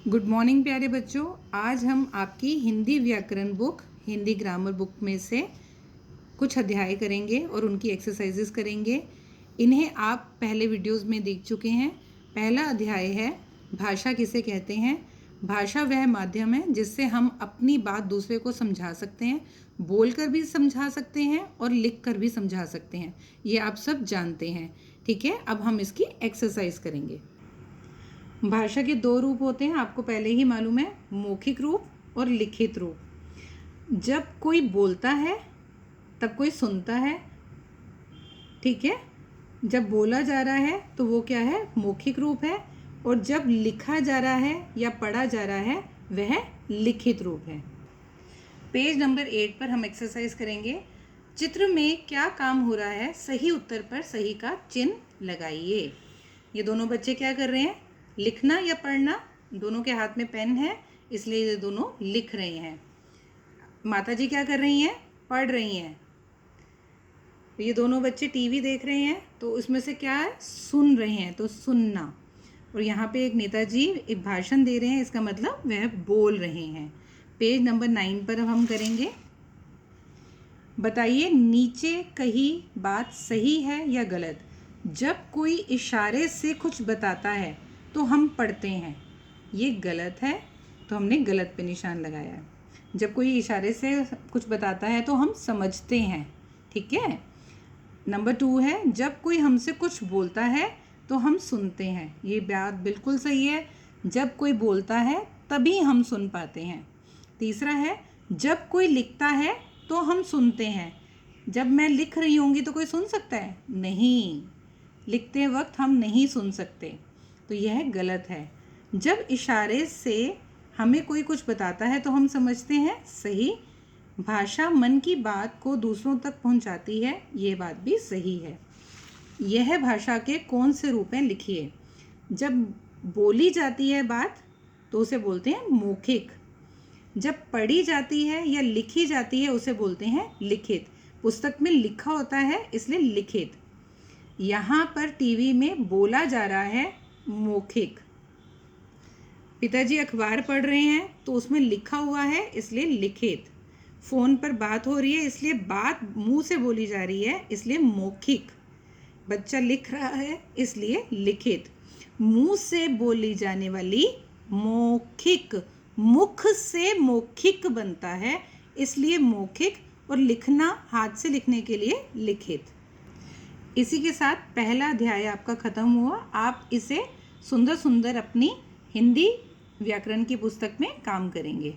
Good morning प्यारे बच्चों। आज हम आपकी हिंदी व्याकरण बुक, हिंदी ग्रामर बुक में से कुछ अध्याय करेंगे और उनकी एक्सरसाइजेस करेंगे। इन्हें आप पहले वीडियोस में देख चुके हैं। पहला अध्याय है भाषा किसे कहते हैं। भाषा वह माध्यम है जिससे हम अपनी बात दूसरे को समझा सकते हैं, बोलकर भी समझा सकते हैं और लिखकर भी समझा सकते हैं। ये आप सब जानते हैं, ठीक है। अब हम इसकी एक्सरसाइज करेंगे। भाषा के दो रूप होते हैं, आपको पहले ही मालूम है, मौखिक रूप और लिखित रूप। जब कोई बोलता है तब कोई सुनता है, ठीक है। जब बोला जा रहा है तो वो क्या है, मौखिक रूप है। और जब लिखा जा रहा है या पढ़ा जा रहा है वह लिखित रूप है। पेज नंबर 8 पर हम एक्सरसाइज करेंगे। चित्र में क्या काम हो रहा है, सही उत्तर पर सही का चिन्ह लगाइए। ये दोनों बच्चे क्या कर रहे हैं, लिखना या पढ़ना। दोनों के हाथ में पेन है, इसलिए ये दोनों लिख रहे हैं। माता जी क्या कर रही हैं, पढ़ रही हैं। ये दोनों बच्चे टीवी देख रहे हैं, तो उसमें से क्या है, सुन रहे हैं, तो सुनना। और यहाँ पे एक नेताजी एक भाषण दे रहे हैं, इसका मतलब वह बोल रहे हैं। पेज नंबर 9 पर हम करेंगे। बताइए नीचे कही बात सही है या गलत। जब कोई इशारे से कुछ बताता है तो हम पढ़ते हैं, ये गलत है, तो हमने गलत पे निशान लगाया है। जब कोई इशारे से कुछ बताता है तो हम समझते हैं, ठीक है। नंबर 2 है, जब कोई हमसे कुछ बोलता है तो हम सुनते हैं, ये बात बिल्कुल सही है। जब कोई बोलता है तभी हम सुन पाते हैं। तीसरा है, जब कोई लिखता है तो हम सुनते हैं। जब मैं लिख रही होंगी तो कोई सुन सकता है? नहीं, लिखते वक्त हम नहीं सुन सकते, तो यह गलत है। जब इशारे से हमें कोई कुछ बताता है तो हम समझते हैं, सही। भाषा मन की बात को दूसरों तक पहुंचाती है, ये बात भी सही है। यह भाषा के कौन से रूप हैं, लिखिए। जब बोली जाती है बात तो उसे बोलते हैं मौखिक। जब पढ़ी जाती है या लिखी जाती है उसे बोलते हैं लिखित। पुस्तक में लिखा होता है इसलिए लिखित। यहाँ पर टीवी में बोला जा रहा है, मौखिक। पिताजी अखबार पढ़ रहे हैं तो उसमें लिखा हुआ है इसलिए लिखित। फ़ोन पर बात हो रही है इसलिए बात मुंह से बोली जा रही है, इसलिए मौखिक। बच्चा लिख रहा है इसलिए लिखित। मुंह से बोली जाने वाली मौखिक, मुख से मौखिक बनता है इसलिए मौखिक। और लिखना हाथ से लिखने के लिए लिखित। इसी के साथ पहला अध्याय आपका ख़त्म हुआ। आप इसे सुंदर सुंदर अपनी हिंदी व्याकरण की पुस्तक में काम करेंगे।